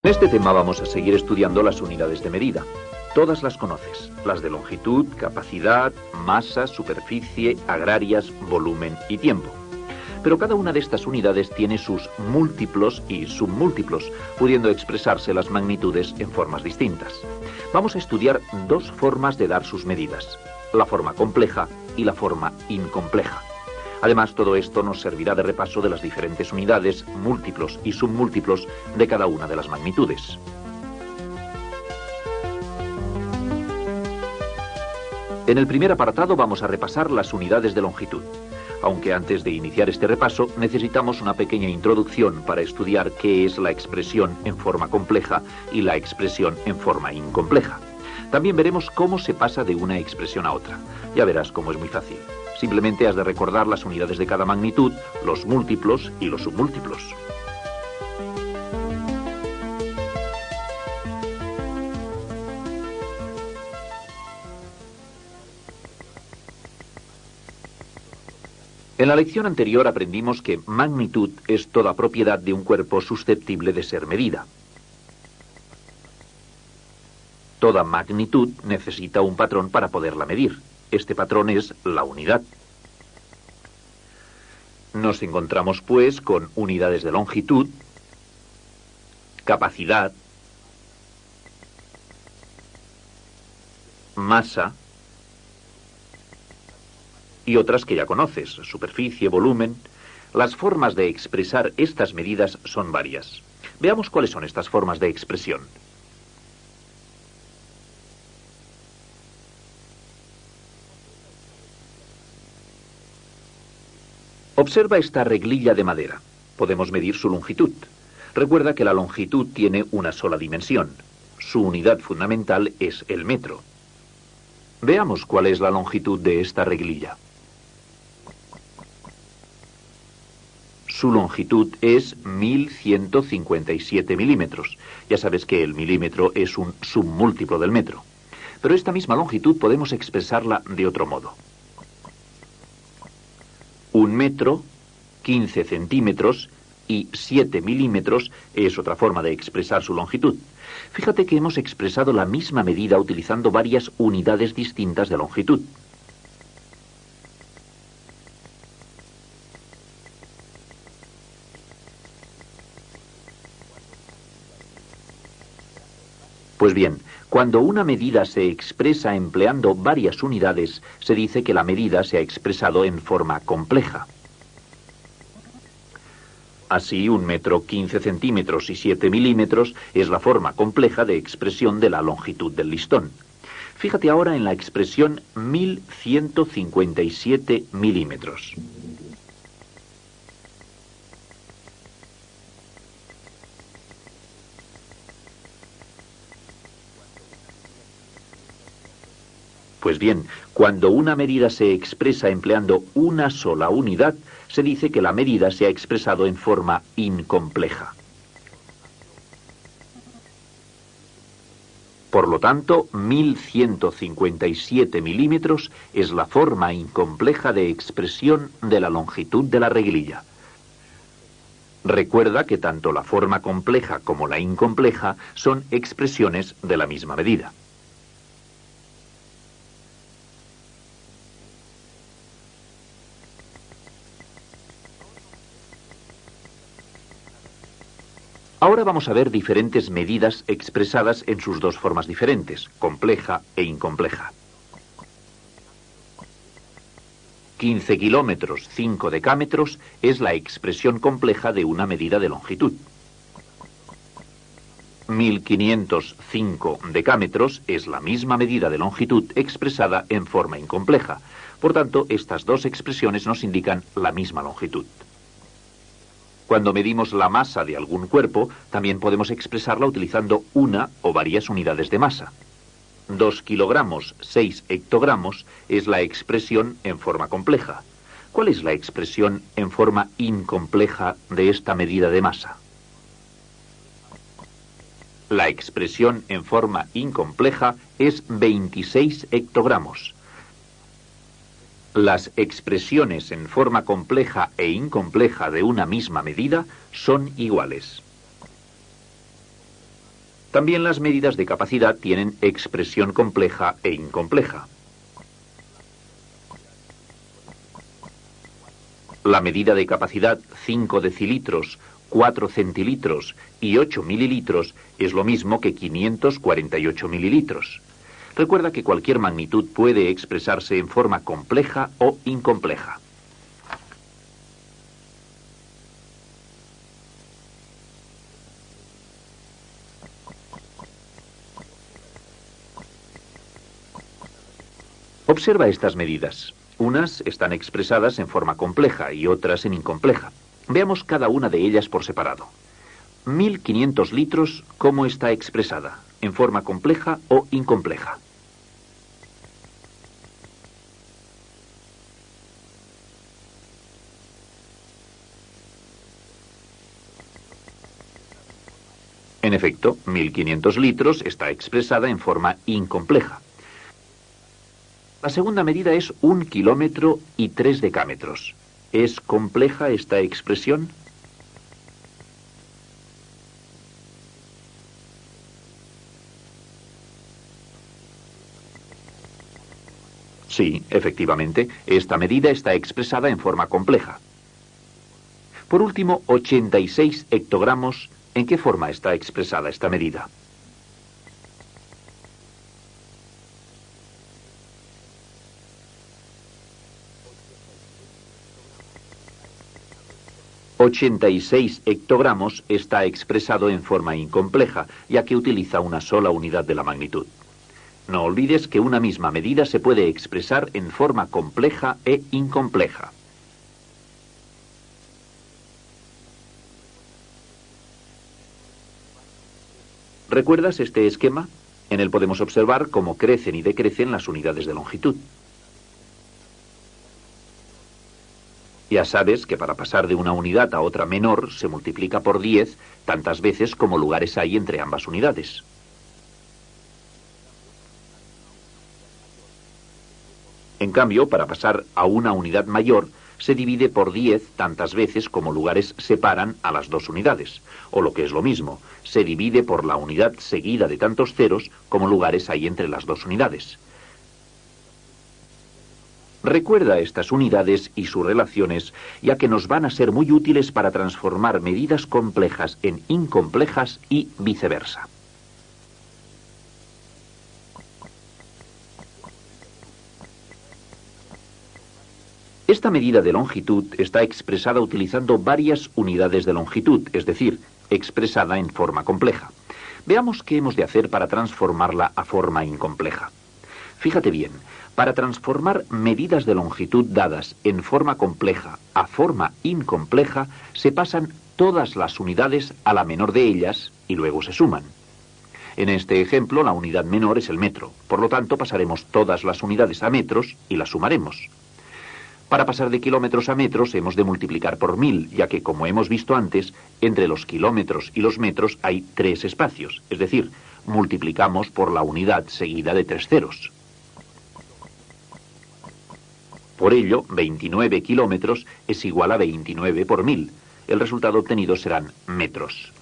En este tema vamos a seguir estudiando las unidades de medida. Todas las conoces, las de longitud, capacidad, masa, superficie, agrarias, volumen y tiempo. Pero cada una de estas unidades tiene sus múltiplos y submúltiplos, pudiendo expresarse las magnitudes en formas distintas. Vamos a estudiar dos formas de dar sus medidas, la forma compleja y la forma incompleja. Además, todo esto nos servirá de repaso de las diferentes unidades, múltiplos y submúltiplos de cada una de las magnitudes. En el primer apartado vamos a repasar las unidades de longitud. Aunque antes de iniciar este repaso, necesitamos una pequeña introducción para estudiar qué es la expresión en forma compleja y la expresión en forma incompleja. También veremos cómo se pasa de una expresión a otra. Ya verás cómo es muy fácil. Simplemente has de recordar las unidades de cada magnitud, los múltiplos y los submúltiplos. En la lección anterior aprendimos que magnitud es toda propiedad de un cuerpo susceptible de ser medida. Toda magnitud necesita un patrón para poderla medir. Este patrón es la unidad. Nos encontramos, pues, con unidades de longitud, capacidad, masa y otras que ya conoces, superficie, volumen. Las formas de expresar estas medidas son varias. Veamos cuáles son estas formas de expresión. Observa esta reglilla de madera. Podemos medir su longitud. Recuerda que la longitud tiene una sola dimensión. Su unidad fundamental es el metro. Veamos cuál es la longitud de esta reglilla. Su longitud es 1157 milímetros. Ya sabes que el milímetro es un submúltiplo del metro. Pero esta misma longitud podemos expresarla de otro modo. 1 metro, 15 centímetros y 7 milímetros es otra forma de expresar su longitud. Fíjate que hemos expresado la misma medida utilizando varias unidades distintas de longitud. Pues bien, cuando una medida se expresa empleando varias unidades, se dice que la medida se ha expresado en forma compleja. Así, 1 metro, 15 centímetros y 7 milímetros es la forma compleja de expresión de la longitud del listón. Fíjate ahora en la expresión 1157 milímetros. Pues bien, cuando una medida se expresa empleando una sola unidad, se dice que la medida se ha expresado en forma incompleja. Por lo tanto, 1157 milímetros es la forma incompleja de expresión de la longitud de la reglilla. Recuerda que tanto la forma compleja como la incompleja son expresiones de la misma medida. Ahora vamos a ver diferentes medidas expresadas en sus dos formas diferentes, compleja e incompleja. 15 kilómetros, 5 decámetros es la expresión compleja de una medida de longitud. 1505 decámetros es la misma medida de longitud expresada en forma incompleja. Por tanto, estas dos expresiones nos indican la misma longitud. Cuando medimos la masa de algún cuerpo, también podemos expresarla utilizando una o varias unidades de masa. 2 kilogramos, 6 hectogramos es la expresión en forma compleja. ¿Cuál es la expresión en forma incompleja de esta medida de masa? La expresión en forma incompleja es 26 hectogramos. Las expresiones en forma compleja e incompleja de una misma medida son iguales. También las medidas de capacidad tienen expresión compleja e incompleja. La medida de capacidad 5 decilitros, 4 centilitros y 8 mililitros es lo mismo que 548 mililitros. Recuerda que cualquier magnitud puede expresarse en forma compleja o incompleja. Observa estas medidas. Unas están expresadas en forma compleja y otras en incompleja. Veamos cada una de ellas por separado. 1500 litros, ¿cómo está expresada? ¿En forma compleja o incompleja? En efecto, 1500 litros está expresada en forma incompleja. La segunda medida es 1 kilómetro y 3 decámetros. ¿Es compleja esta expresión? Sí, efectivamente, esta medida está expresada en forma compleja. Por último, 86 hectogramos. ¿En qué forma está expresada esta medida? ...86 hectogramos está expresado en forma incompleja, ya que utiliza una sola unidad de la magnitud. No olvides que una misma medida se puede expresar en forma compleja e incompleja. ¿Recuerdas este esquema? En él podemos observar cómo crecen y decrecen las unidades de longitud. Ya sabes que para pasar de una unidad a otra menor se multiplica por 10 tantas veces como lugares hay entre ambas unidades. En cambio, para pasar a una unidad mayor, se divide por 10 tantas veces como lugares separan a las dos unidades. O lo que es lo mismo, se divide por la unidad seguida de tantos ceros como lugares hay entre las dos unidades. Recuerda estas unidades y sus relaciones, ya que nos van a ser muy útiles para transformar medidas complejas en incomplejas y viceversa. Esta medida de longitud está expresada utilizando varias unidades de longitud, es decir, expresada en forma compleja. Veamos qué hemos de hacer para transformarla a forma incompleja. Fíjate bien, para transformar medidas de longitud dadas en forma compleja a forma incompleja, se pasan todas las unidades a la menor de ellas y luego se suman. En este ejemplo, la unidad menor es el metro, por lo tanto pasaremos todas las unidades a metros y las sumaremos. Para pasar de kilómetros a metros hemos de multiplicar por 1000, ya que, como hemos visto antes, entre los kilómetros y los metros hay 3 espacios, es decir, multiplicamos por la unidad seguida de 3 ceros. Por ello, 29 kilómetros es igual a 29 por 1000. El resultado obtenido serán metros.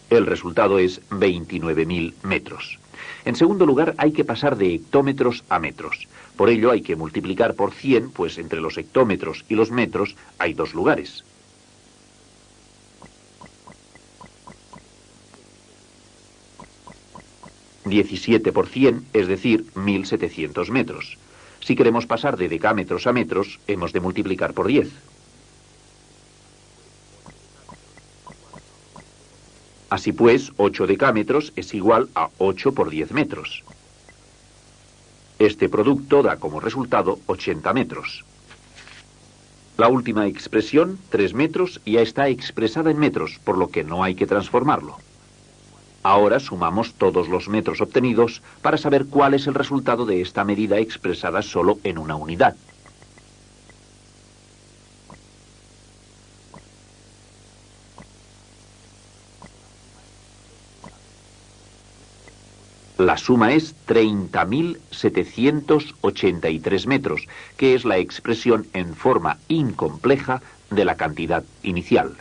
El resultado es 29.000 metros. En segundo lugar, hay que pasar de hectómetros a metros. Por ello hay que multiplicar por 100, pues entre los hectómetros y los metros hay 2 lugares. ...17 por 100, es decir, 1700 metros. Si queremos pasar de decámetros a metros, hemos de multiplicar por 10. Así pues, 8 decámetros es igual a 8 por 10 metros. Este producto da como resultado 80 metros. La última expresión, 3 metros, ya está expresada en metros, por lo que no hay que transformarlo. Ahora sumamos todos los metros obtenidos para saber cuál es el resultado de esta medida expresada solo en una unidad. La suma es 30.783 metros, que es la expresión en forma incompleja de la cantidad inicial.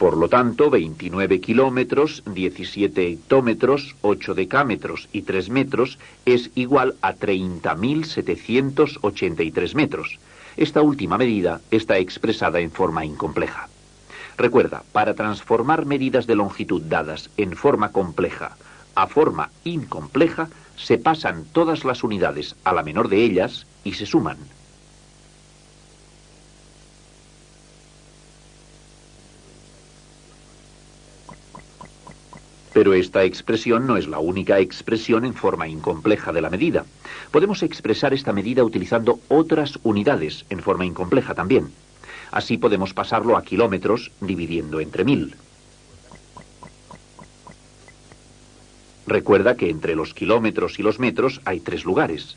Por lo tanto, 29 kilómetros, 17 hectómetros, 8 decámetros y 3 metros es igual a 30.783 metros. Esta última medida está expresada en forma incompleja. Recuerda, para transformar medidas de longitud dadas en forma compleja a forma incompleja, se pasan todas las unidades a la menor de ellas y se suman. Pero esta expresión no es la única expresión en forma incompleja de la medida. Podemos expresar esta medida utilizando otras unidades en forma incompleja también. Así podemos pasarlo a kilómetros dividiendo entre 1000. Recuerda que entre los kilómetros y los metros hay 3 lugares.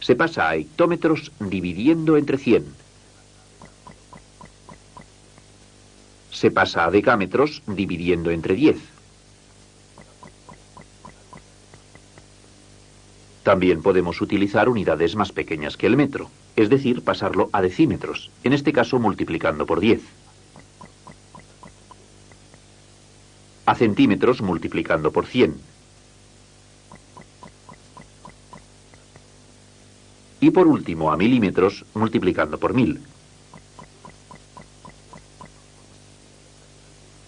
Se pasa a hectómetros dividiendo entre 100. Se pasa a decámetros dividiendo entre 10. También podemos utilizar unidades más pequeñas que el metro, es decir, pasarlo a decímetros, en este caso multiplicando por 10. A centímetros multiplicando por 100. Y por último a milímetros multiplicando por 1000.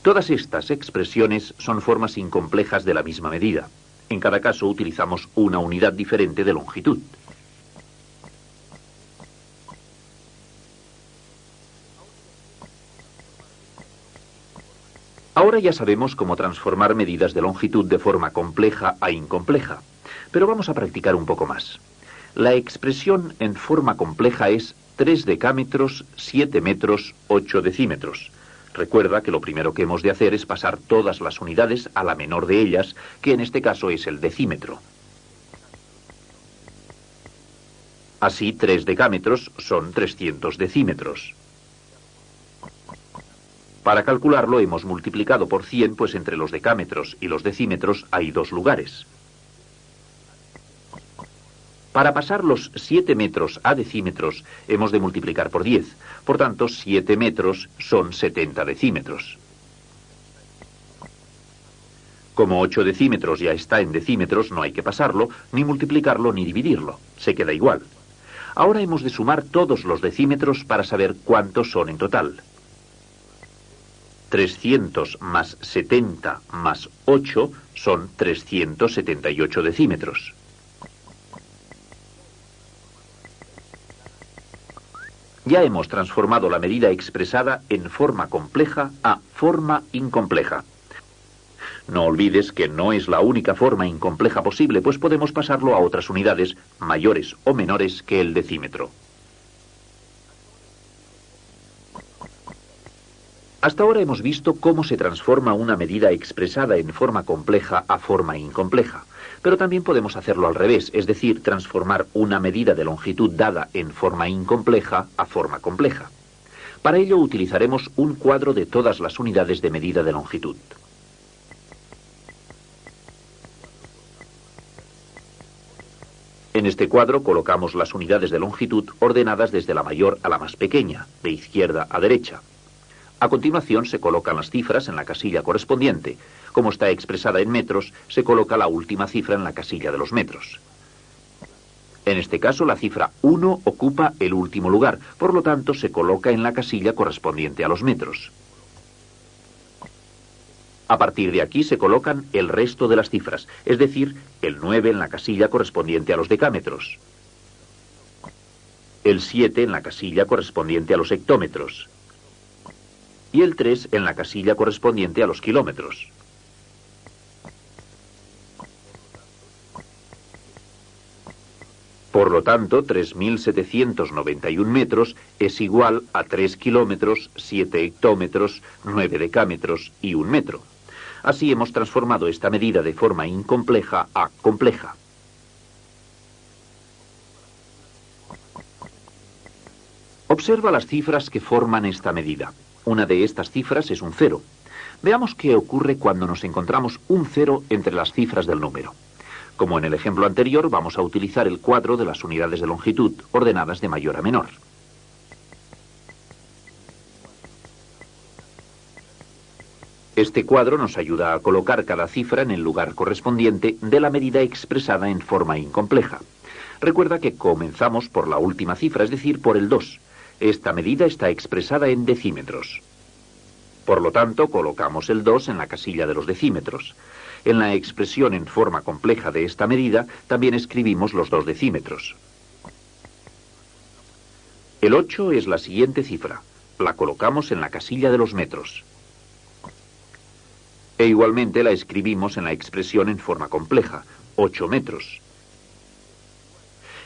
Todas estas expresiones son formas incomplejas de la misma medida. En cada caso utilizamos una unidad diferente de longitud. Ahora ya sabemos cómo transformar medidas de longitud de forma compleja a incompleja, pero vamos a practicar un poco más. La expresión en forma compleja es 3 decámetros, 7 metros, 8 decímetros. Recuerda que lo primero que hemos de hacer es pasar todas las unidades a la menor de ellas, que en este caso es el decímetro. Así, 3 decámetros son 300 decímetros. Para calcularlo hemos multiplicado por 100, pues entre los decámetros y los decímetros hay 2 lugares. Para pasar los 7 metros a decímetros hemos de multiplicar por 10. Por tanto, 7 metros son 70 decímetros. Como 8 decímetros ya está en decímetros, no hay que pasarlo, ni multiplicarlo ni dividirlo. Se queda igual. Ahora hemos de sumar todos los decímetros para saber cuántos son en total. 300 más 70 más 8 son 378 decímetros. Ya hemos transformado la medida expresada en forma compleja a forma incompleja. No olvides que no es la única forma incompleja posible, pues podemos pasarlo a otras unidades mayores o menores que el decímetro. Hasta ahora hemos visto cómo se transforma una medida expresada en forma compleja a forma incompleja. Pero también podemos hacerlo al revés, es decir, transformar una medida de longitud dada en forma incompleja a forma compleja. Para ello utilizaremos un cuadro de todas las unidades de medida de longitud. En este cuadro colocamos las unidades de longitud ordenadas desde la mayor a la más pequeña, de izquierda a derecha. A continuación se colocan las cifras en la casilla correspondiente. Como está expresada en metros, se coloca la última cifra en la casilla de los metros. En este caso, la cifra 1 ocupa el último lugar, por lo tanto, se coloca en la casilla correspondiente a los metros. A partir de aquí se colocan el resto de las cifras, es decir, el 9 en la casilla correspondiente a los decámetros, el 7 en la casilla correspondiente a los hectómetros, y el 3 en la casilla correspondiente a los kilómetros. Por lo tanto, 3.791 metros es igual a 3 kilómetros, 7 hectómetros, 9 decámetros y 1 metro. Así hemos transformado esta medida de forma incompleja a compleja. Observa las cifras que forman esta medida. Una de estas cifras es un 0. Veamos qué ocurre cuando nos encontramos un 0 entre las cifras del número. Como en el ejemplo anterior, vamos a utilizar el cuadro de las unidades de longitud, ordenadas de mayor a menor. Este cuadro nos ayuda a colocar cada cifra en el lugar correspondiente de la medida expresada en forma incompleja. Recuerda que comenzamos por la última cifra, es decir, por el 2. Esta medida está expresada en decímetros. Por lo tanto, colocamos el 2 en la casilla de los decímetros. En la expresión en forma compleja de esta medida, también escribimos los 2 decímetros. El 8 es la siguiente cifra. La colocamos en la casilla de los metros. E igualmente la escribimos en la expresión en forma compleja, 8 metros.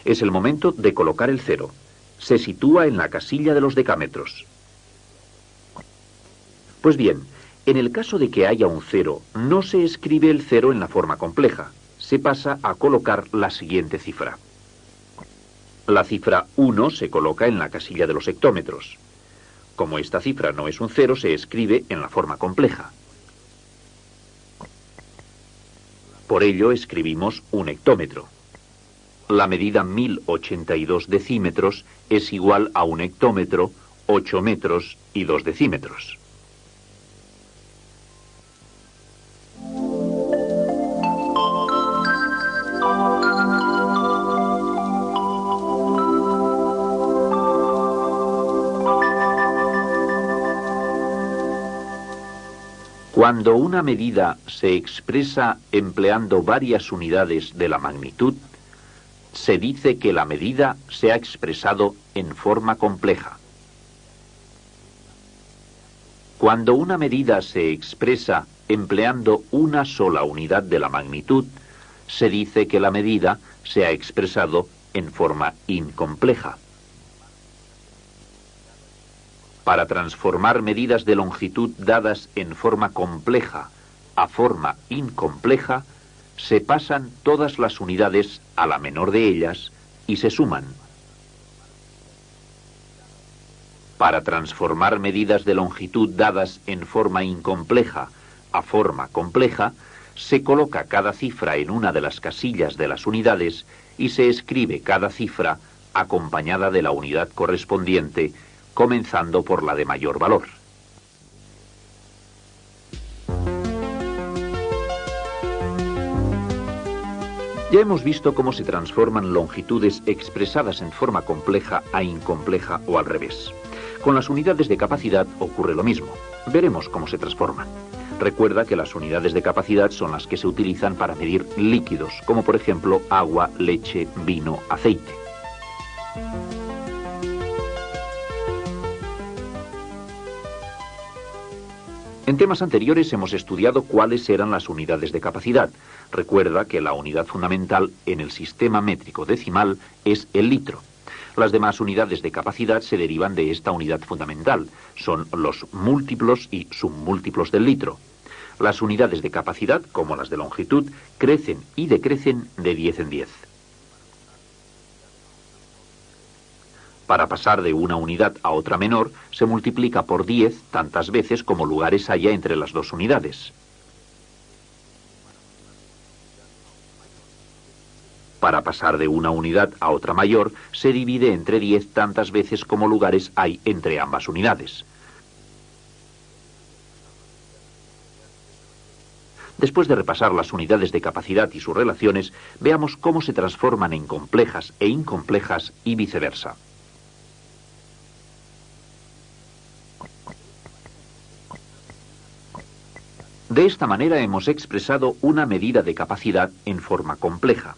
Es el momento de colocar el 0. Se sitúa en la casilla de los decámetros. Pues bien, en el caso de que haya un 0, no se escribe el 0 en la forma compleja. Se pasa a colocar la siguiente cifra. La cifra 1 se coloca en la casilla de los hectómetros. Como esta cifra no es un 0, se escribe en la forma compleja. Por ello escribimos un hectómetro. La medida 1082 decímetros es igual a un hectómetro, 8 metros y 2 decímetros. Cuando una medida se expresa empleando varias unidades de la magnitud, se dice que la medida se ha expresado en forma compleja. Cuando una medida se expresa empleando una sola unidad de la magnitud, se dice que la medida se ha expresado en forma incompleja. Para transformar medidas de longitud dadas en forma compleja a forma incompleja, se pasan todas las unidades a la menor de ellas y se suman. Para transformar medidas de longitud dadas en forma incompleja a forma compleja, se coloca cada cifra en una de las casillas de las unidades y se escribe cada cifra acompañada de la unidad correspondiente, comenzando por la de mayor valor. Ya hemos visto cómo se transforman longitudes expresadas en forma compleja a incompleja o al revés. Con las unidades de capacidad ocurre lo mismo. Veremos cómo se transforman. Recuerda que las unidades de capacidad son las que se utilizan para medir líquidos, como por ejemplo agua, leche, vino, aceite. En temas anteriores hemos estudiado cuáles eran las unidades de capacidad. Recuerda que la unidad fundamental en el sistema métrico decimal es el litro. Las demás unidades de capacidad se derivan de esta unidad fundamental. Son los múltiplos y submúltiplos del litro. Las unidades de capacidad, como las de longitud, crecen y decrecen de 10 en 10. Para pasar de una unidad a otra menor, se multiplica por 10 tantas veces como lugares haya entre las dos unidades. Para pasar de una unidad a otra mayor, se divide entre 10 tantas veces como lugares hay entre ambas unidades. Después de repasar las unidades de capacidad y sus relaciones, veamos cómo se transforman en complejas e incomplejas y viceversa. De esta manera hemos expresado una medida de capacidad en forma compleja.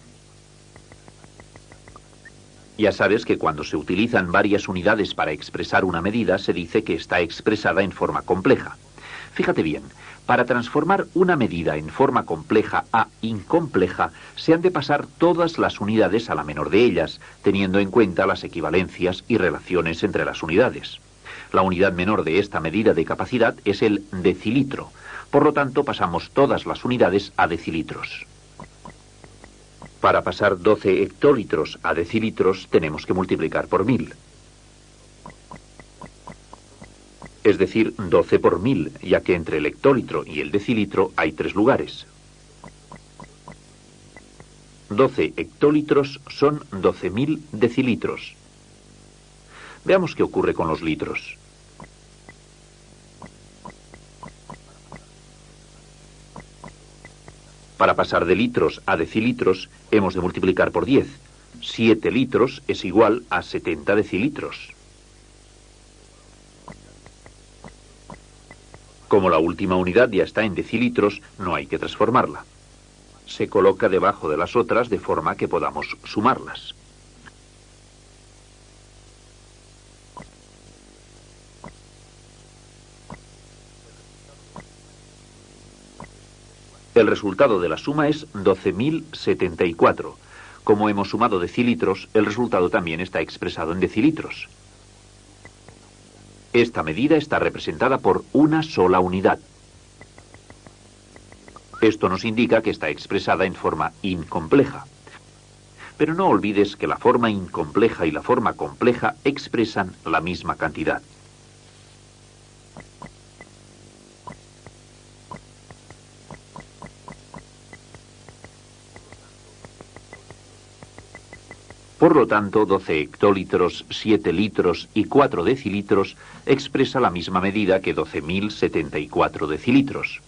Ya sabes que cuando se utilizan varias unidades para expresar una medida, se dice que está expresada en forma compleja. Fíjate bien, para transformar una medida en forma compleja a incompleja, se han de pasar todas las unidades a la menor de ellas, teniendo en cuenta las equivalencias y relaciones entre las unidades. La unidad menor de esta medida de capacidad es el decilitro. Por lo tanto, pasamos todas las unidades a decilitros. Para pasar 12 hectolitros a decilitros, tenemos que multiplicar por 1000. Es decir, 12 por 1000, ya que entre el hectolitro y el decilitro hay 3 lugares. 12 hectolitros son 12.000 decilitros. Veamos qué ocurre con los litros. Para pasar de litros a decilitros hemos de multiplicar por 10. 7 litros es igual a 70 decilitros. Como la última unidad ya está en decilitros, no hay que transformarla. Se coloca debajo de las otras de forma que podamos sumarlas. El resultado de la suma es 12.074. Como hemos sumado decilitros, el resultado también está expresado en decilitros. Esta medida está representada por una sola unidad. Esto nos indica que está expresada en forma incompleja. Pero no olvides que la forma incompleja y la forma compleja expresan la misma cantidad. Por lo tanto, 12 hectolitros, 7 litros y 4 decilitros expresa la misma medida que 12.074 decilitros.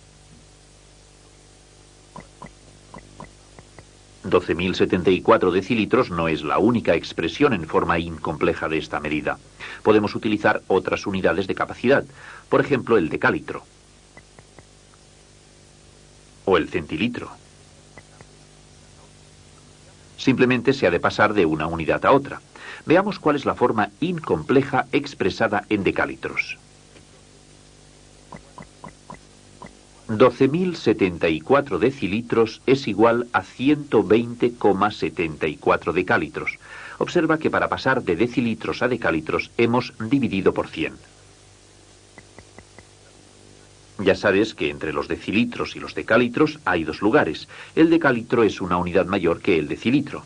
12.074 decilitros no es la única expresión en forma incompleja de esta medida. Podemos utilizar otras unidades de capacidad, por ejemplo el decalitro o el centilitro. Simplemente se ha de pasar de una unidad a otra. Veamos cuál es la forma incompleja expresada en decalitros. 12.074 decilitros es igual a 120,74 decalitros. Observa que para pasar de decilitros a decalitros hemos dividido por 100. Ya sabes que entre los decilitros y los decalitros hay dos lugares. El decalitro es una unidad mayor que el decilitro.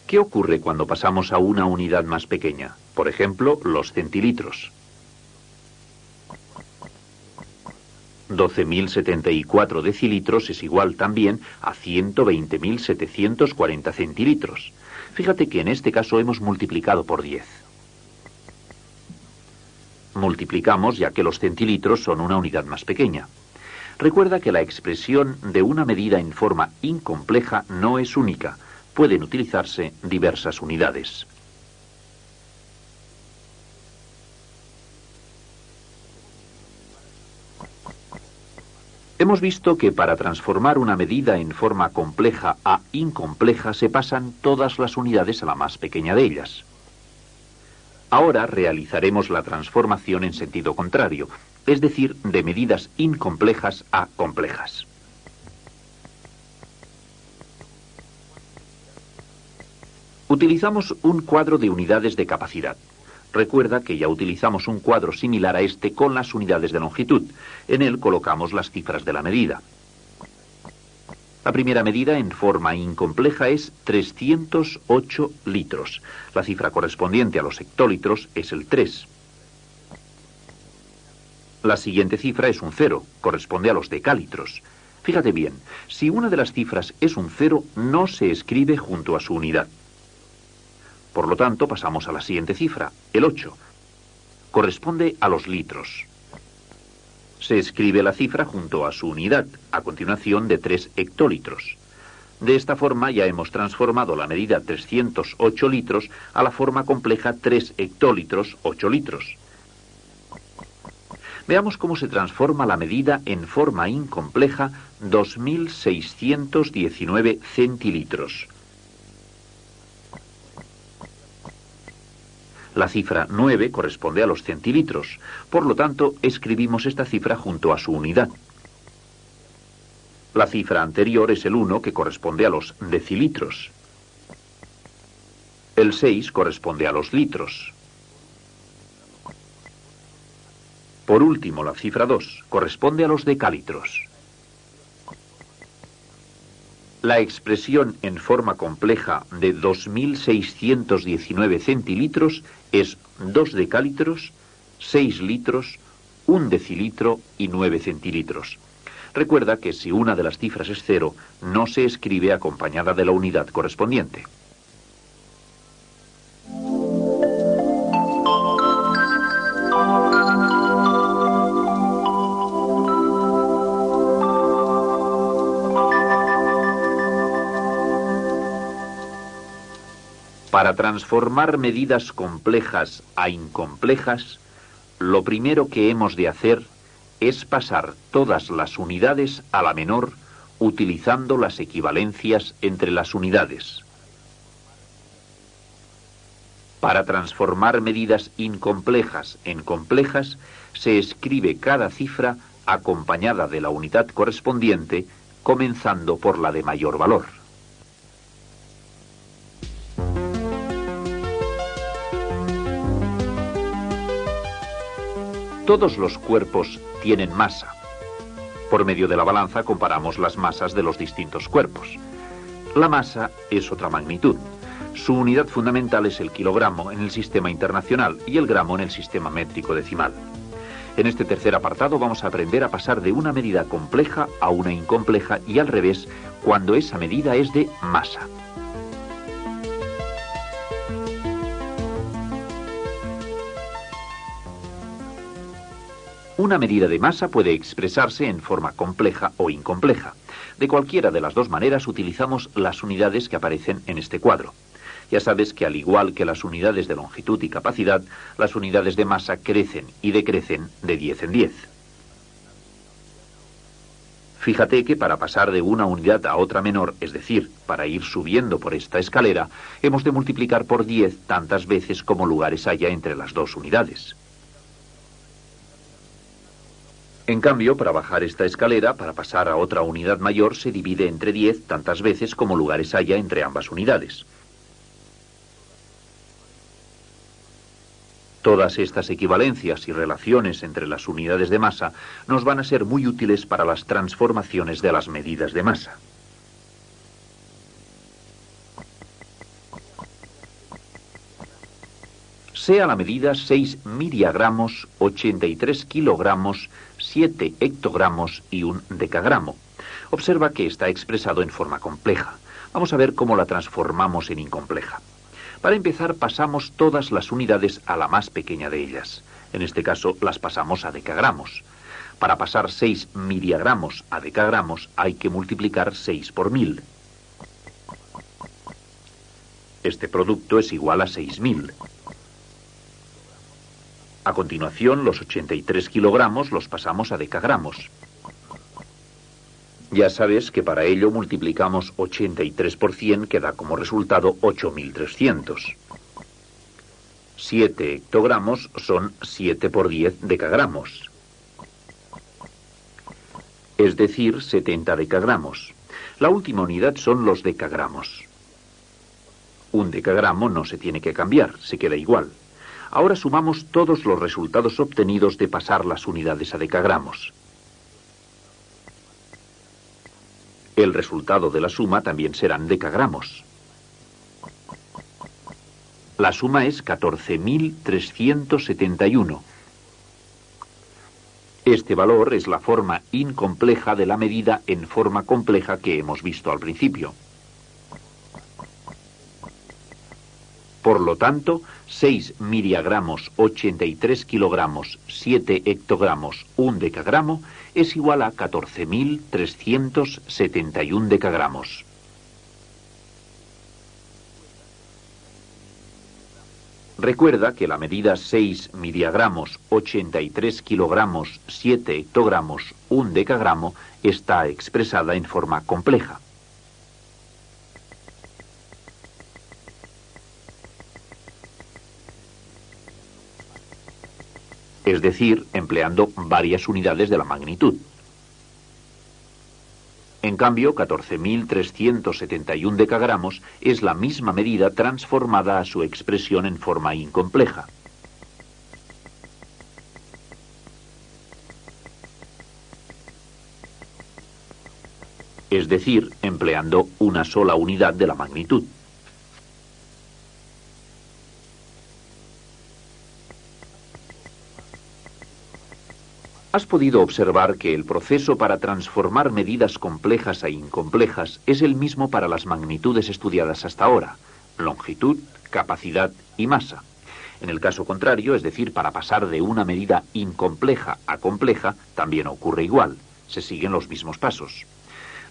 ¿Qué ocurre cuando pasamos a una unidad más pequeña? Por ejemplo, los centilitros. 12.074 decilitros es igual también a 120.740 centilitros. Fíjate que en este caso hemos multiplicado por 10. Multiplicamos ya que los centilitros son una unidad más pequeña. Recuerda que la expresión de una medida en forma incompleja no es única. Pueden utilizarse diversas unidades. Hemos visto que para transformar una medida en forma compleja a incompleja se pasan todas las unidades a la más pequeña de ellas. Ahora realizaremos la transformación en sentido contrario, es decir, de medidas incomplejas a complejas. Utilizamos un cuadro de unidades de capacidad. Recuerda que ya utilizamos un cuadro similar a este con las unidades de longitud. En él colocamos las cifras de la medida. La primera medida en forma incompleja es 308 litros. La cifra correspondiente a los hectolitros es el 3. La siguiente cifra es un 0, corresponde a los decalitros. Fíjate bien, si una de las cifras es un 0, no se escribe junto a su unidad. Por lo tanto, pasamos a la siguiente cifra, el 8. Corresponde a los litros. Se escribe la cifra junto a su unidad, a continuación de 3 hectolitros. De esta forma ya hemos transformado la medida 308 litros a la forma compleja 3 hectolitros, 8 litros. Veamos cómo se transforma la medida en forma incompleja 2.619 centilitros. La cifra 9 corresponde a los centilitros, por lo tanto, escribimos esta cifra junto a su unidad. La cifra anterior es el 1, que corresponde a los decilitros. El 6 corresponde a los litros. Por último, la cifra 2 corresponde a los decalitros. La expresión en forma compleja de 2.619 centilitros es 2 decalitros, 6 litros, 1 decilitro y 9 centilitros. Recuerda que si una de las cifras es 0, no se escribe acompañada de la unidad correspondiente. Para transformar medidas complejas a incomplejas, lo primero que hemos de hacer es pasar todas las unidades a la menor utilizando las equivalencias entre las unidades. Para transformar medidas incomplejas en complejas, se escribe cada cifra acompañada de la unidad correspondiente, comenzando por la de mayor valor. Todos los cuerpos tienen masa. Por medio de la balanza comparamos las masas de los distintos cuerpos. La masa es otra magnitud. Su unidad fundamental es el kilogramo en el sistema internacional y el gramo en el sistema métrico decimal. En este tercer apartado vamos a aprender a pasar de una medida compleja a una incompleja y al revés cuando esa medida es de masa. Una medida de masa puede expresarse en forma compleja o incompleja. De cualquiera de las dos maneras utilizamos las unidades que aparecen en este cuadro. Ya sabes que al igual que las unidades de longitud y capacidad, las unidades de masa crecen y decrecen de 10 en 10. Fíjate que para pasar de una unidad a otra menor, es decir, para ir subiendo por esta escalera, hemos de multiplicar por 10 tantas veces como lugares haya entre las dos unidades. En cambio, para bajar esta escalera, para pasar a otra unidad mayor, se divide entre 10 tantas veces como lugares haya entre ambas unidades. Todas estas equivalencias y relaciones entre las unidades de masa nos van a ser muy útiles para las transformaciones de las medidas de masa. Sea la medida 6 miriagramos, 83 kilogramos, 7 hectogramos y 1 decagramo. Observa que está expresado en forma compleja. Vamos a ver cómo la transformamos en incompleja. Para empezar, pasamos todas las unidades a la más pequeña de ellas. En este caso, las pasamos a decagramos. Para pasar 6 miriagramos a decagramos, hay que multiplicar 6 por 1000. Este producto es igual a 6000. A continuación, los 83 kilogramos los pasamos a decagramos. Ya sabes que para ello multiplicamos 83 por 100, que da como resultado 8300. 7 hectogramos son 7 por 10 decagramos. Es decir, 70 decagramos. La última unidad son los decagramos. Un decagramo no se tiene que cambiar, se queda igual. Ahora sumamos todos los resultados obtenidos de pasar las unidades a decagramos. El resultado de la suma también serán decagramos. La suma es 14.371. Este valor es la forma incompleja de la medida en forma compleja que hemos visto al principio. Por lo tanto, 6 miriagramos, 83 kilogramos, 7 hectogramos, 1 decagramo es igual a 14.371 decagramos. Recuerda que la medida 6 miriagramos, 83 kilogramos, 7 hectogramos, 1 decagramo está expresada en forma compleja. Es decir, empleando varias unidades de la magnitud. En cambio, 14.371 decagramos es la misma medida transformada a su expresión en forma incompleja. Es decir, empleando una sola unidad de la magnitud. Has podido observar que el proceso para transformar medidas complejas a incomplejas es el mismo para las magnitudes estudiadas hasta ahora: longitud, capacidad y masa. En el caso contrario, es decir, para pasar de una medida incompleja a compleja, también ocurre igual. Se siguen los mismos pasos.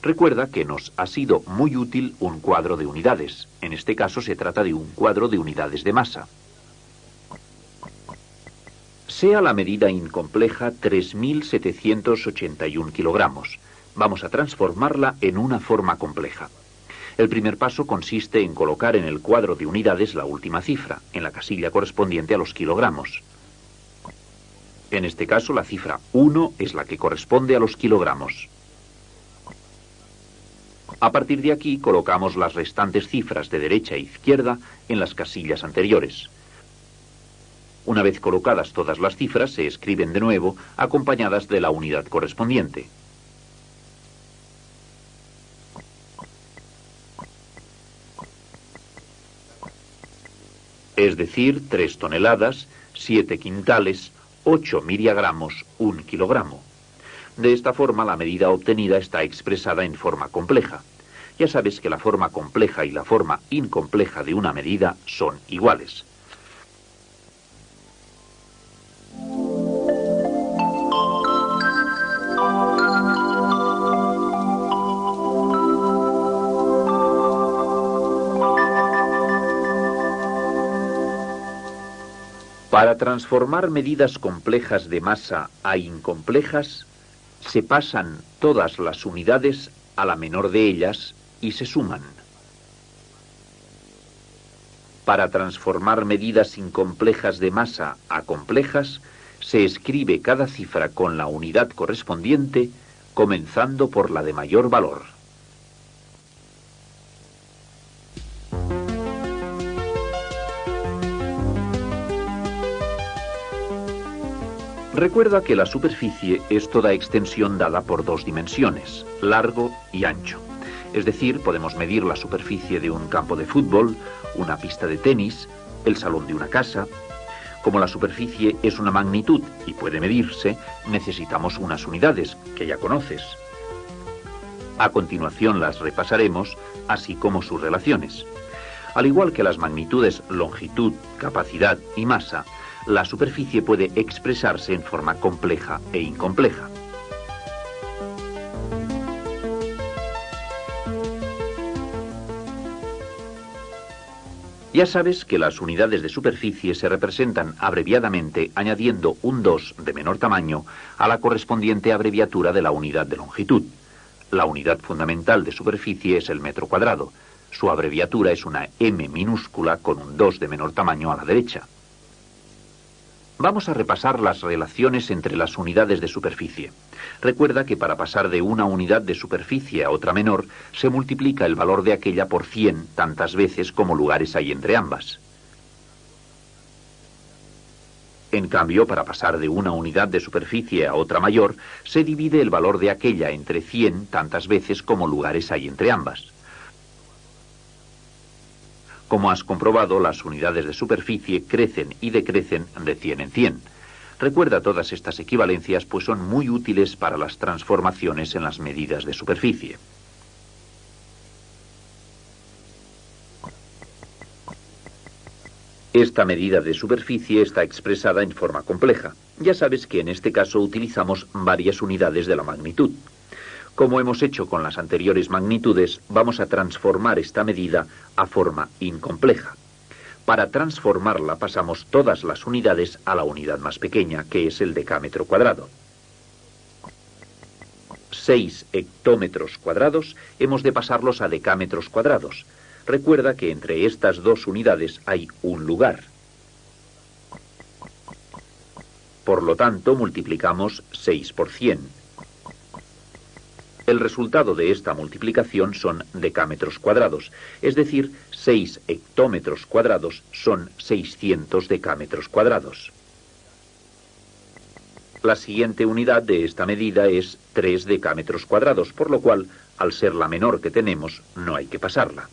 Recuerda que nos ha sido muy útil un cuadro de unidades. En este caso se trata de un cuadro de unidades de masa. Sea la medida incompleja 3.781 kilogramos. Vamos a transformarla en una forma compleja. El primer paso consiste en colocar en el cuadro de unidades la última cifra, en la casilla correspondiente a los kilogramos. En este caso, la cifra 1 es la que corresponde a los kilogramos. A partir de aquí, colocamos las restantes cifras de derecha e izquierda en las casillas anteriores. Una vez colocadas todas las cifras, se escriben de nuevo, acompañadas de la unidad correspondiente. Es decir, 3 toneladas, 7 quintales, 8 miriagramos, 1 kilogramo. De esta forma, la medida obtenida está expresada en forma compleja. Ya sabes que la forma compleja y la forma incompleja de una medida son iguales. Para transformar medidas complejas de masa a incomplejas, se pasan todas las unidades a la menor de ellas y se suman. Para transformar medidas incomplejas de masa a complejas, se escribe cada cifra con la unidad correspondiente, comenzando por la de mayor valor. Recuerda que la superficie es toda extensión dada por dos dimensiones, largo y ancho. Es decir, podemos medir la superficie de un campo de fútbol, una pista de tenis, el salón de una casa. Como la superficie es una magnitud y puede medirse, necesitamos unas unidades, que ya conoces. A continuación las repasaremos, así como sus relaciones. Al igual que las magnitudes longitud, capacidad y masa, la superficie puede expresarse en forma compleja e incompleja. Ya sabes que las unidades de superficie se representan abreviadamente añadiendo un 2 de menor tamaño a la correspondiente abreviatura de la unidad de longitud. La unidad fundamental de superficie es el metro cuadrado. Su abreviatura es una M minúscula con un 2 de menor tamaño a la derecha. Vamos a repasar las relaciones entre las unidades de superficie. Recuerda que para pasar de una unidad de superficie a otra menor, se multiplica el valor de aquella por 100 tantas veces como lugares hay entre ambas. En cambio, para pasar de una unidad de superficie a otra mayor, se divide el valor de aquella entre 100 tantas veces como lugares hay entre ambas. Como has comprobado, las unidades de superficie crecen y decrecen de 100 en 100. Recuerda todas estas equivalencias, pues son muy útiles para las transformaciones en las medidas de superficie. Esta medida de superficie está expresada en forma compleja. Ya sabes que en este caso utilizamos varias unidades de la magnitud. Como hemos hecho con las anteriores magnitudes, vamos a transformar esta medida a forma incompleja. Para transformarla pasamos todas las unidades a la unidad más pequeña, que es el decámetro cuadrado. 6 hectómetros cuadrados hemos de pasarlos a decámetros cuadrados. Recuerda que entre estas dos unidades hay un lugar. Por lo tanto, multiplicamos 6 por 100. El resultado de esta multiplicación son decámetros cuadrados, es decir, 6 hectómetros cuadrados son 600 decámetros cuadrados. La siguiente unidad de esta medida es 3 decámetros cuadrados, por lo cual, al ser la menor que tenemos, no hay que pasarla.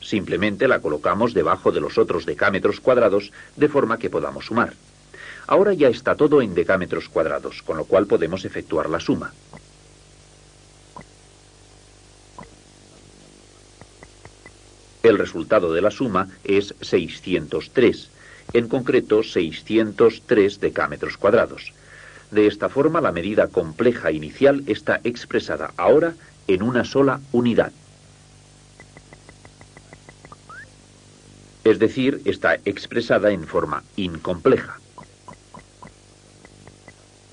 Simplemente la colocamos debajo de los otros decámetros cuadrados, de forma que podamos sumar. Ahora ya está todo en decámetros cuadrados, con lo cual podemos efectuar la suma. El resultado de la suma es 603, en concreto 603 decámetros cuadrados. De esta forma, la medida compleja inicial está expresada ahora en una sola unidad. Es decir, está expresada en forma incompleja.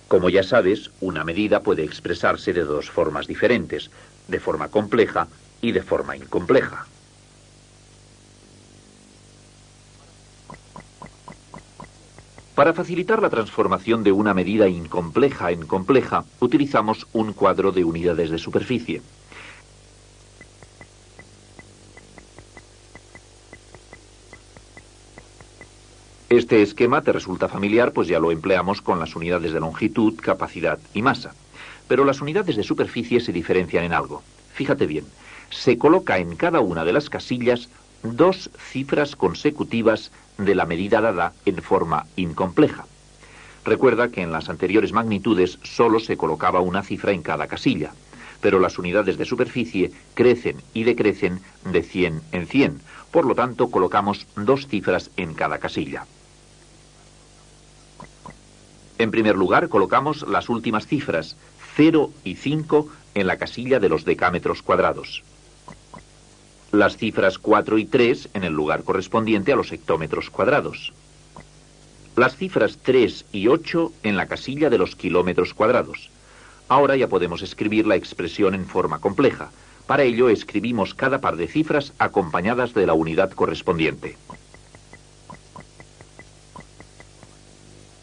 Como ya sabes, una medida puede expresarse de dos formas diferentes, de forma compleja y de forma incompleja. Para facilitar la transformación de una medida incompleja en compleja, utilizamos un cuadro de unidades de superficie. Este esquema te resulta familiar, pues ya lo empleamos con las unidades de longitud, capacidad y masa. Pero las unidades de superficie se diferencian en algo. Fíjate bien, se coloca en cada una de las casillas dos cifras consecutivas de la medida dada en forma incompleja. Recuerda que en las anteriores magnitudes solo se colocaba una cifra en cada casilla, pero las unidades de superficie crecen y decrecen de 100 en 100, por lo tanto colocamos dos cifras en cada casilla. En primer lugar, colocamos las últimas cifras, 0 y 5, en la casilla de los decámetros cuadrados. Las cifras 4 y 3 en el lugar correspondiente a los hectómetros cuadrados. Las cifras 3 y 8 en la casilla de los kilómetros cuadrados. Ahora ya podemos escribir la expresión en forma compleja. Para ello escribimos cada par de cifras acompañadas de la unidad correspondiente.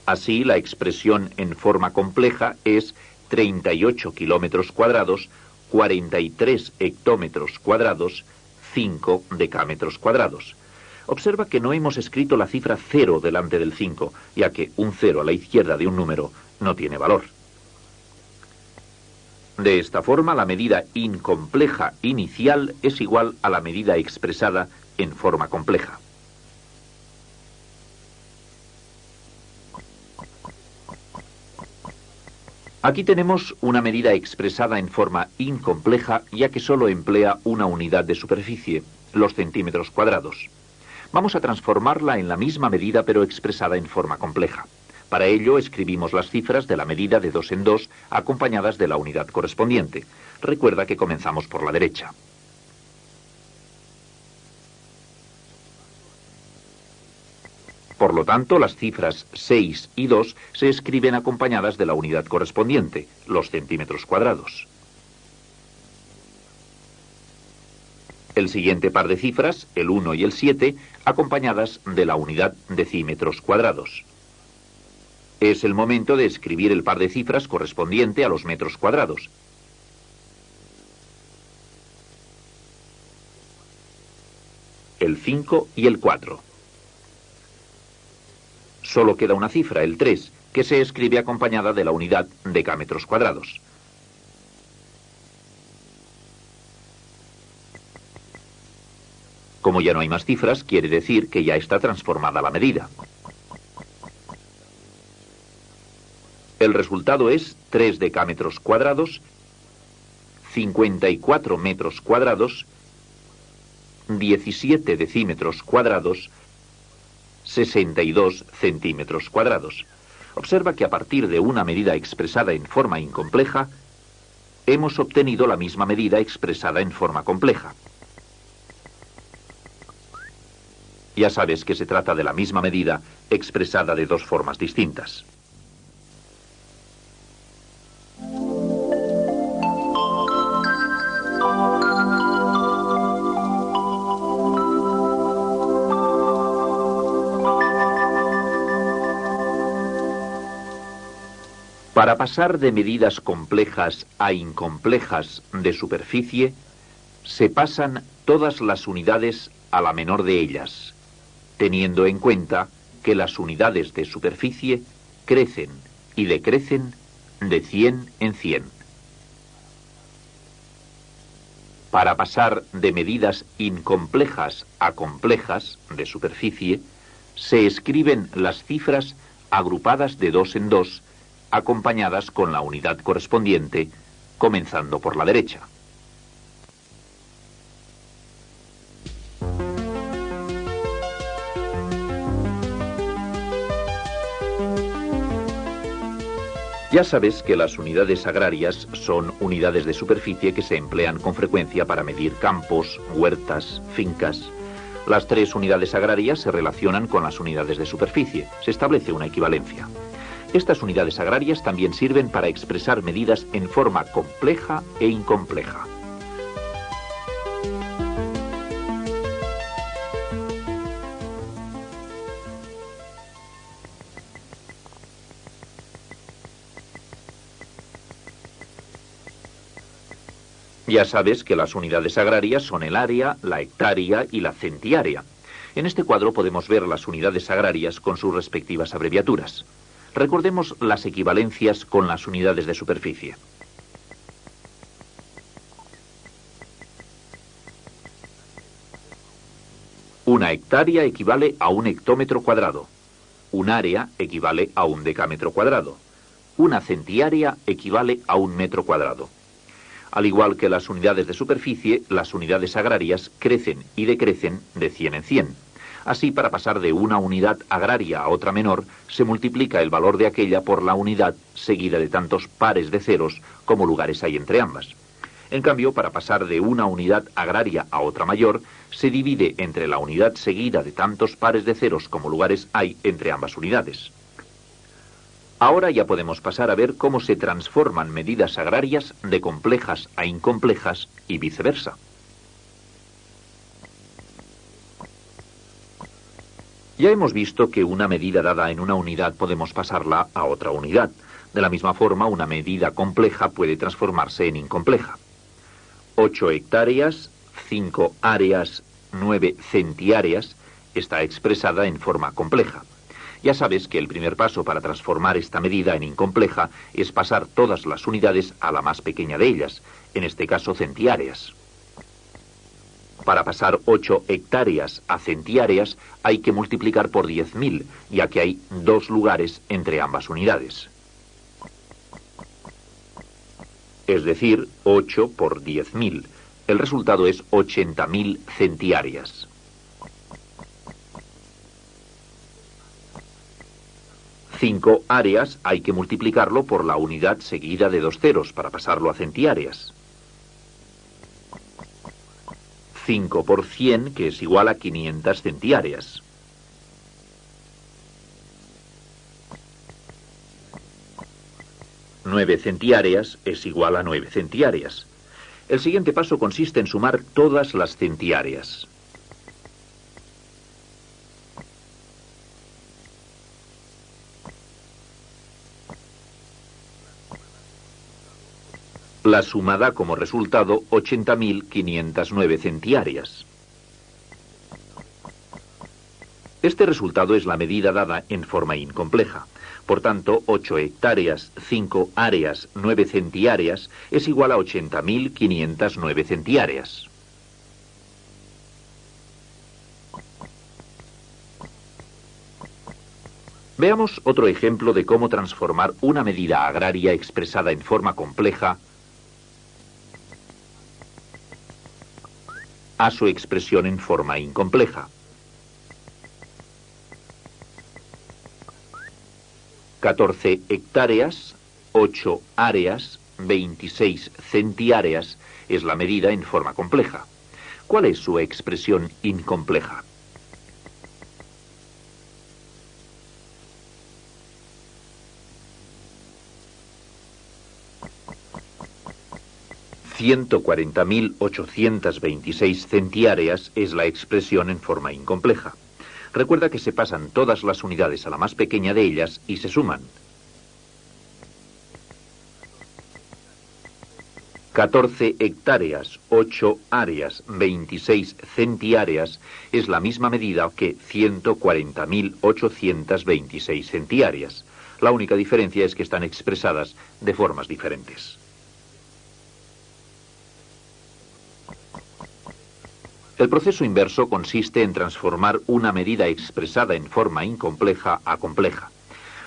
Así, la expresión en forma compleja es 38 kilómetros cuadrados, 43 hectómetros cuadrados, 5 decámetros cuadrados. Observa que no hemos escrito la cifra 0 delante del 5, ya que un 0 a la izquierda de un número no tiene valor. De esta forma, la medida incompleja inicial es igual a la medida expresada en forma compleja. Aquí tenemos una medida expresada en forma incompleja, ya que solo emplea una unidad de superficie, los centímetros cuadrados. Vamos a transformarla en la misma medida, pero expresada en forma compleja. Para ello, escribimos las cifras de la medida de 2 en 2, acompañadas de la unidad correspondiente. Recuerda que comenzamos por la derecha. Por lo tanto, las cifras 6 y 2 se escriben acompañadas de la unidad correspondiente, los centímetros cuadrados. El siguiente par de cifras, el 1 y el 7, acompañadas de la unidad decímetros cuadrados. Es el momento de escribir el par de cifras correspondiente a los metros cuadrados. El 5 y el 4. Solo queda una cifra, el 3, que se escribe acompañada de la unidad decámetros cuadrados. Como ya no hay más cifras, quiere decir que ya está transformada la medida. El resultado es 3 decámetros cuadrados, 54 metros cuadrados, 17 decímetros cuadrados, 62 centímetros cuadrados. Observa que a partir de una medida expresada en forma incompleja, hemos obtenido la misma medida expresada en forma compleja. Ya sabes que se trata de la misma medida expresada de dos formas distintas. Para pasar de medidas complejas a incomplejas de superficie, se pasan todas las unidades a la menor de ellas, teniendo en cuenta que las unidades de superficie crecen y decrecen de 100 en 100. Para pasar de medidas incomplejas a complejas de superficie, se escriben las cifras agrupadas de 2 en 2, acompañadas con la unidad correspondiente, comenzando por la derecha. Ya sabes que las unidades agrarias son unidades de superficie que se emplean con frecuencia para medir campos, huertas, fincas. Las tres unidades agrarias se relacionan con las unidades de superficie. Se establece una equivalencia. Estas unidades agrarias también sirven para expresar medidas en forma compleja e incompleja. Ya sabes que las unidades agrarias son el área, la hectárea y la centiárea. En este cuadro podemos ver las unidades agrarias con sus respectivas abreviaturas. Recordemos las equivalencias con las unidades de superficie. Una hectárea equivale a un hectómetro cuadrado. Un área equivale a un decámetro cuadrado. Una centiárea equivale a un metro cuadrado. Al igual que las unidades de superficie, las unidades agrarias crecen y decrecen de 100 en 100. Así, para pasar de una unidad agraria a otra menor, se multiplica el valor de aquella por la unidad seguida de tantos pares de ceros como lugares hay entre ambas. En cambio, para pasar de una unidad agraria a otra mayor, se divide entre la unidad seguida de tantos pares de ceros como lugares hay entre ambas unidades. Ahora ya podemos pasar a ver cómo se transforman medidas agrarias de complejas a incomplejas y viceversa. Ya hemos visto que una medida dada en una unidad podemos pasarla a otra unidad. De la misma forma, una medida compleja puede transformarse en incompleja. 8 hectáreas, 5 áreas, 9 centiáreas está expresada en forma compleja. Ya sabes que el primer paso para transformar esta medida en incompleja es pasar todas las unidades a la más pequeña de ellas, en este caso centiáreas. Para pasar 8 hectáreas a centiáreas hay que multiplicar por 10.000, ya que hay 2 lugares entre ambas unidades. Es decir, 8 por 10.000. El resultado es 80.000 centiáreas. Cinco áreas hay que multiplicarlo por la unidad seguida de 2 ceros para pasarlo a centiáreas. 5 por 100, que es igual a 500 centiáreas. Nueve centiáreas es igual a 9 centiáreas. El siguiente paso consiste en sumar todas las centiáreas. La suma da como resultado 80.509 centiáreas. Este resultado es la medida dada en forma incompleja. Por tanto, 8 hectáreas, 5 áreas, 9 centiáreas es igual a 80.509 centiáreas. Veamos otro ejemplo de cómo transformar una medida agraria expresada en forma compleja a su expresión en forma incompleja. 14 hectáreas, 8 áreas, 26 centiáreas es la medida en forma compleja. ¿Cuál es su expresión incompleja? $140.826 centiáreas es la expresión en forma incompleja. Recuerda que se pasan todas las unidades a la más pequeña de ellas y se suman. 14 hectáreas, 8 áreas, 26 centiáreas es la misma medida que 140.826 centiáreas. La única diferencia es que están expresadas de formas diferentes. El proceso inverso consiste en transformar una medida expresada en forma incompleja a compleja.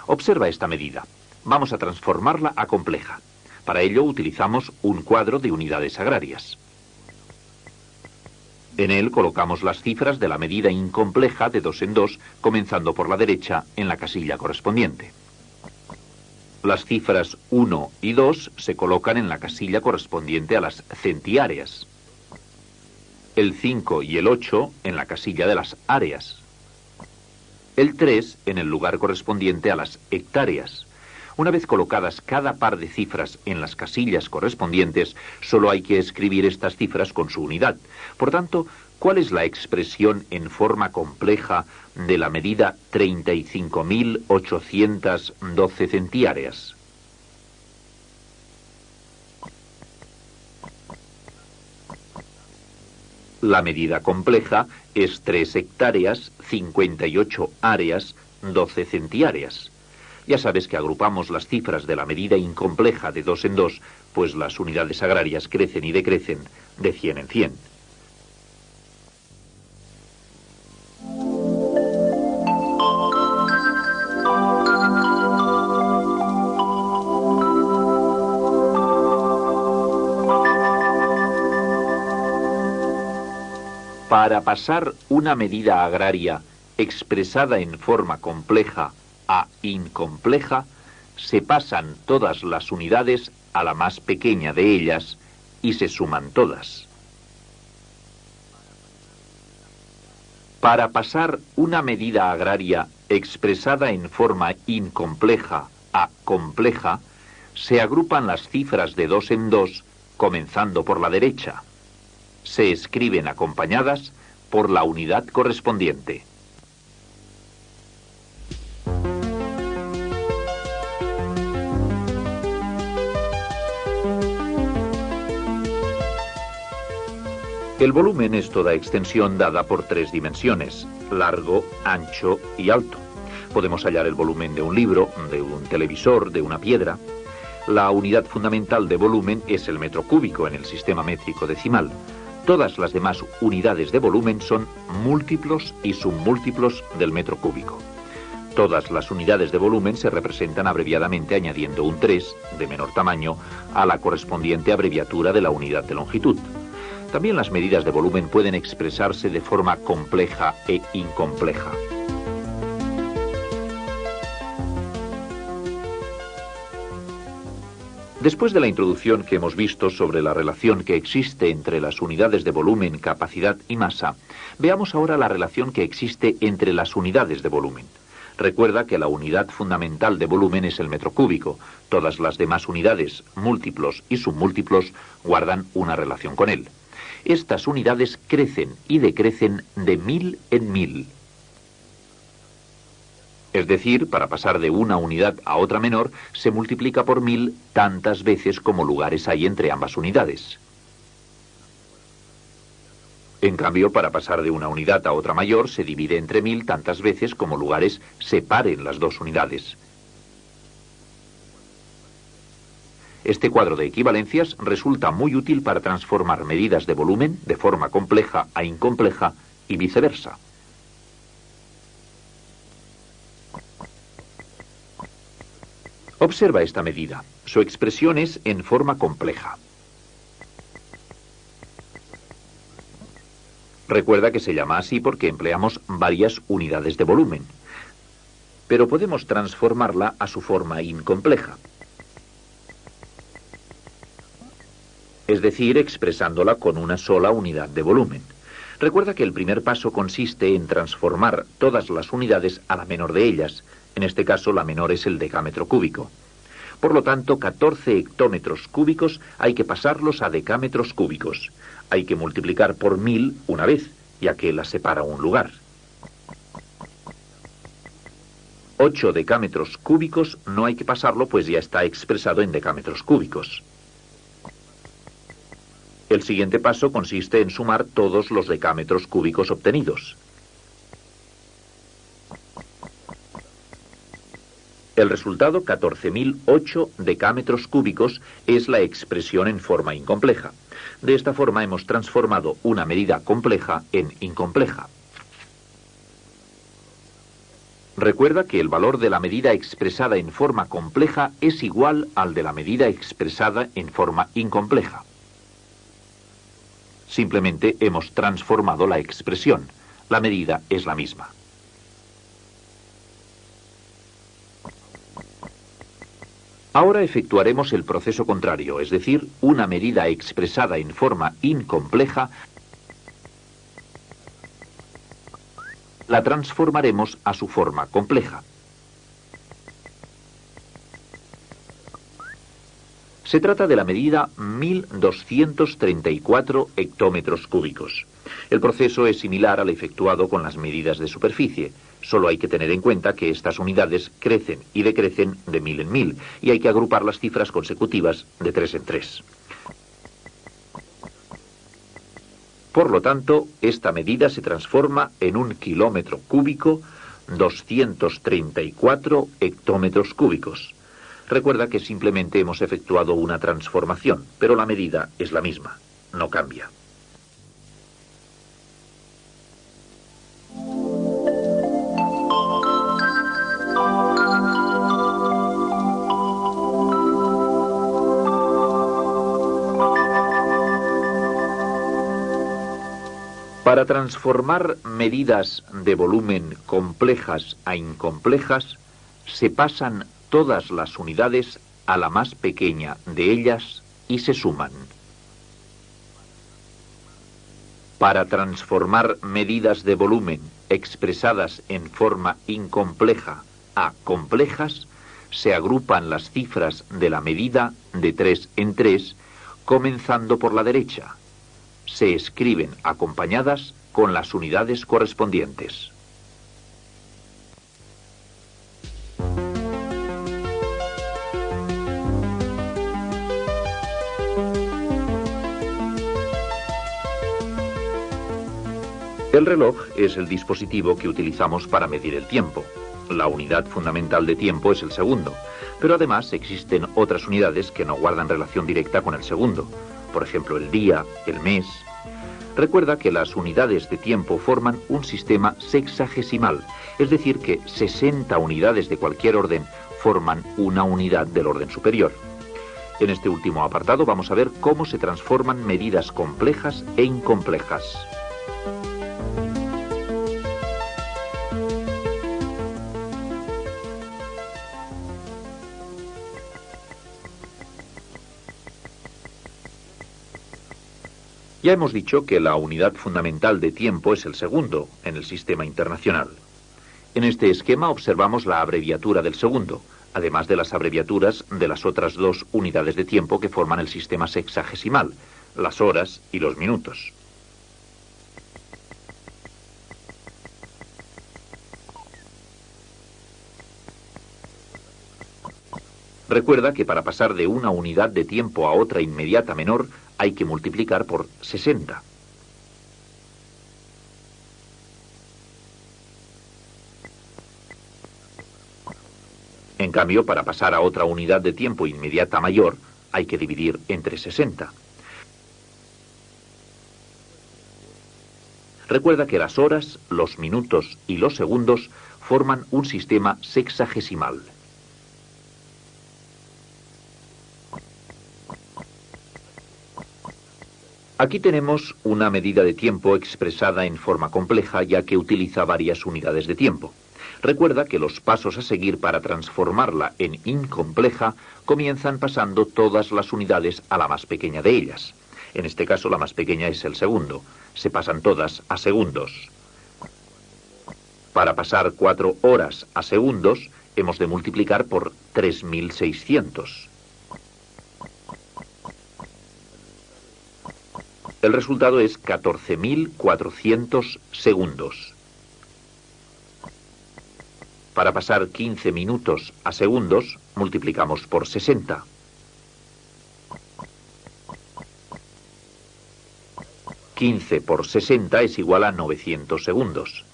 Observa esta medida. Vamos a transformarla a compleja. Para ello utilizamos un cuadro de unidades agrarias. En él colocamos las cifras de la medida incompleja de 2 en 2, comenzando por la derecha en la casilla correspondiente. Las cifras 1 y 2 se colocan en la casilla correspondiente a las centiáreas. El 5 y el 8 en la casilla de las áreas. El 3 en el lugar correspondiente a las hectáreas. Una vez colocadas cada par de cifras en las casillas correspondientes, solo hay que escribir estas cifras con su unidad. Por tanto, ¿cuál es la expresión en forma compleja de la medida 35.812 centiáreas? La medida compleja es 3 hectáreas, 58 áreas, 12 centiáreas. Ya sabes que agrupamos las cifras de la medida incompleja de 2 en 2, pues las unidades agrarias crecen y decrecen de 100 en 100. Para pasar una medida agraria expresada en forma compleja a incompleja, se pasan todas las unidades a la más pequeña de ellas y se suman todas. Para pasar una medida agraria expresada en forma incompleja a compleja, se agrupan las cifras de 2 en 2, comenzando por la derecha. Se escriben acompañadas por la unidad correspondiente. El volumen es toda extensión dada por 3 dimensiones: largo, ancho y alto. Podemos hallar el volumen de un libro, de un televisor, de una piedra. La unidad fundamental de volumen es el metro cúbico en el sistema métrico decimal. Todas las demás unidades de volumen son múltiplos y submúltiplos del metro cúbico. Todas las unidades de volumen se representan abreviadamente añadiendo un 3, de menor tamaño, a la correspondiente abreviatura de la unidad de longitud. También las medidas de volumen pueden expresarse de forma compleja e incompleja. Después de la introducción que hemos visto sobre la relación que existe entre las unidades de volumen, capacidad y masa, veamos ahora la relación que existe entre las unidades de volumen. Recuerda que la unidad fundamental de volumen es el metro cúbico. Todas las demás unidades, múltiplos y submúltiplos, guardan una relación con él. Estas unidades crecen y decrecen de 1000 en 1000. Es decir, para pasar de una unidad a otra menor, se multiplica por 1000 tantas veces como lugares hay entre ambas unidades. En cambio, para pasar de una unidad a otra mayor, se divide entre 1000 tantas veces como lugares separen las dos unidades. Este cuadro de equivalencias resulta muy útil para transformar medidas de volumen de forma compleja a incompleja y viceversa. Observa esta medida. Su expresión es en forma compleja. Recuerda que se llama así porque empleamos varias unidades de volumen, pero podemos transformarla a su forma incompleja. Es decir, expresándola con una sola unidad de volumen. Recuerda que el primer paso consiste en transformar todas las unidades a la menor de ellas. En este caso, la menor es el decámetro cúbico. Por lo tanto, 14 hectómetros cúbicos hay que pasarlos a decámetros cúbicos. Hay que multiplicar por 1000 una vez, ya que las separa un lugar. 8 decámetros cúbicos no hay que pasarlo, pues ya está expresado en decámetros cúbicos. El siguiente paso consiste en sumar todos los decámetros cúbicos obtenidos. El resultado, 14.008 decámetros cúbicos, es la expresión en forma incompleja. De esta forma hemos transformado una medida compleja en incompleja. Recuerda que el valor de la medida expresada en forma compleja es igual al de la medida expresada en forma incompleja. Simplemente hemos transformado la expresión. La medida es la misma. Ahora efectuaremos el proceso contrario, es decir, una medida expresada en forma incompleja la transformaremos a su forma compleja. Se trata de la medida 1234 hectómetros cúbicos. El proceso es similar al efectuado con las medidas de superficie. Solo hay que tener en cuenta que estas unidades crecen y decrecen de 1000 en 1000 y hay que agrupar las cifras consecutivas de 3 en 3. Por lo tanto, esta medida se transforma en un kilómetro cúbico, 234 hectómetros cúbicos. Recuerda que simplemente hemos efectuado una transformación, pero la medida es la misma, no cambia. Para transformar medidas de volumen complejas a incomplejas, se pasan todas las unidades a la más pequeña de ellas y se suman. Para transformar medidas de volumen expresadas en forma incompleja a complejas, se agrupan las cifras de la medida de 3 en 3, comenzando por la derecha. Se escriben acompañadas con las unidades correspondientes. El reloj es el dispositivo que utilizamos para medir el tiempo. La unidad fundamental de tiempo es el segundo, pero además existen otras unidades que no guardan relación directa con el segundo. Por ejemplo, el día, el mes. Recuerda que las unidades de tiempo forman un sistema sexagesimal, es decir, que 60 unidades de cualquier orden forman una unidad del orden superior. En este último apartado vamos a ver cómo se transforman medidas complejas e incomplejas. Ya hemos dicho que la unidad fundamental de tiempo es el segundo en el sistema internacional. En este esquema observamos la abreviatura del segundo, además de las abreviaturas de las otras dos unidades de tiempo que forman el sistema sexagesimal, las horas y los minutos. Recuerda que para pasar de una unidad de tiempo a otra inmediata menor hay que multiplicar por 60. En cambio, para pasar a otra unidad de tiempo inmediata mayor, hay que dividir entre 60. Recuerda que las horas, los minutos y los segundos forman un sistema sexagesimal. Aquí tenemos una medida de tiempo expresada en forma compleja, ya que utiliza varias unidades de tiempo. Recuerda que los pasos a seguir para transformarla en incompleja comienzan pasando todas las unidades a la más pequeña de ellas. En este caso, la más pequeña es el segundo. Se pasan todas a segundos. Para pasar 4 horas a segundos, hemos de multiplicar por 3600. El resultado es 14.400 segundos. Para pasar 15 minutos a segundos, multiplicamos por 60. «15 por 60 es igual a 900 segundos.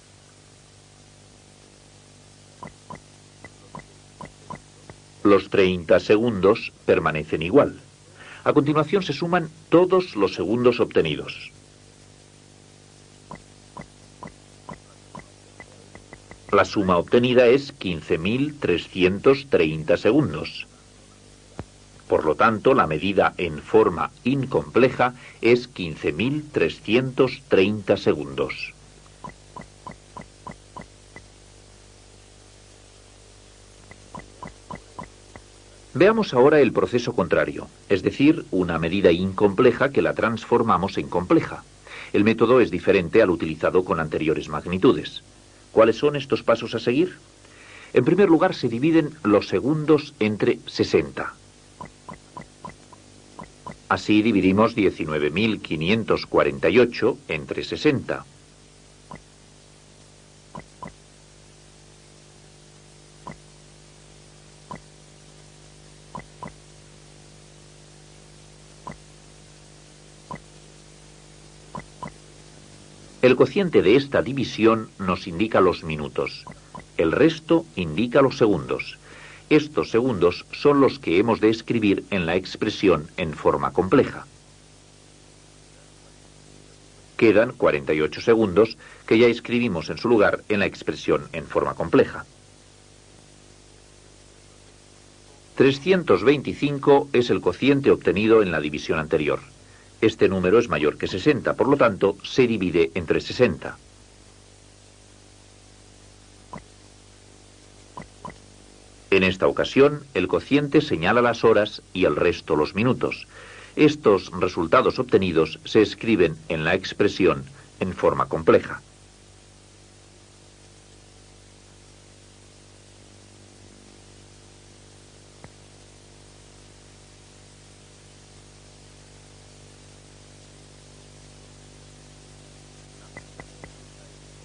Los 30 segundos permanecen igual. A continuación se suman todos los segundos obtenidos. La suma obtenida es 15.330 segundos. Por lo tanto, la medida en forma incompleja es 15.330 segundos. Veamos ahora el proceso contrario, es decir, una medida incompleja que la transformamos en compleja. El método es diferente al utilizado con anteriores magnitudes. ¿Cuáles son estos pasos a seguir? En primer lugar, se dividen los segundos entre 60. Así dividimos 19.548 entre 60. El cociente de esta división nos indica los minutos. El resto indica los segundos. Estos segundos son los que hemos de escribir en la expresión en forma compleja. Quedan 48 segundos que ya escribimos en su lugar en la expresión en forma compleja. 325 es el cociente obtenido en la división anterior. Este número es mayor que 60, por lo tanto, se divide entre 60. En esta ocasión, el cociente señala las horas y el resto los minutos. Estos resultados obtenidos se escriben en la expresión en forma compleja.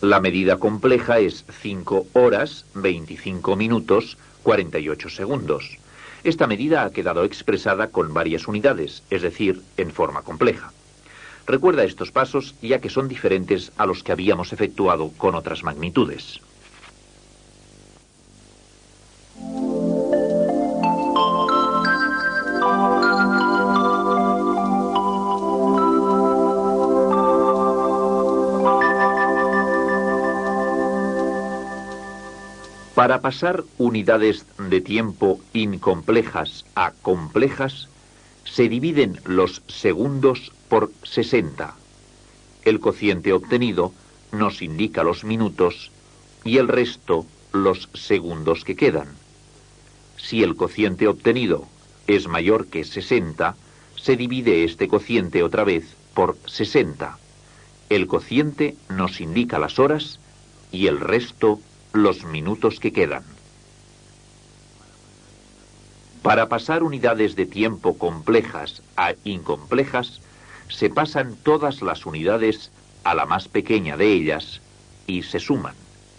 La medida compleja es 5 horas, 25 minutos, 48 segundos. Esta medida ha quedado expresada con varias unidades, es decir, en forma compleja. Recuerda estos pasos ya que son diferentes a los que habíamos efectuado con otras magnitudes. Para pasar unidades de tiempo incomplejas a complejas, se dividen los segundos por 60. El cociente obtenido nos indica los minutos y el resto los segundos que quedan. Si el cociente obtenido es mayor que 60, se divide este cociente otra vez por 60. El cociente nos indica las horas y el resto los minutos que quedan. Para pasar unidades de tiempo complejas a incomplejas, se pasan todas las unidades a la más pequeña de ellas y se suman.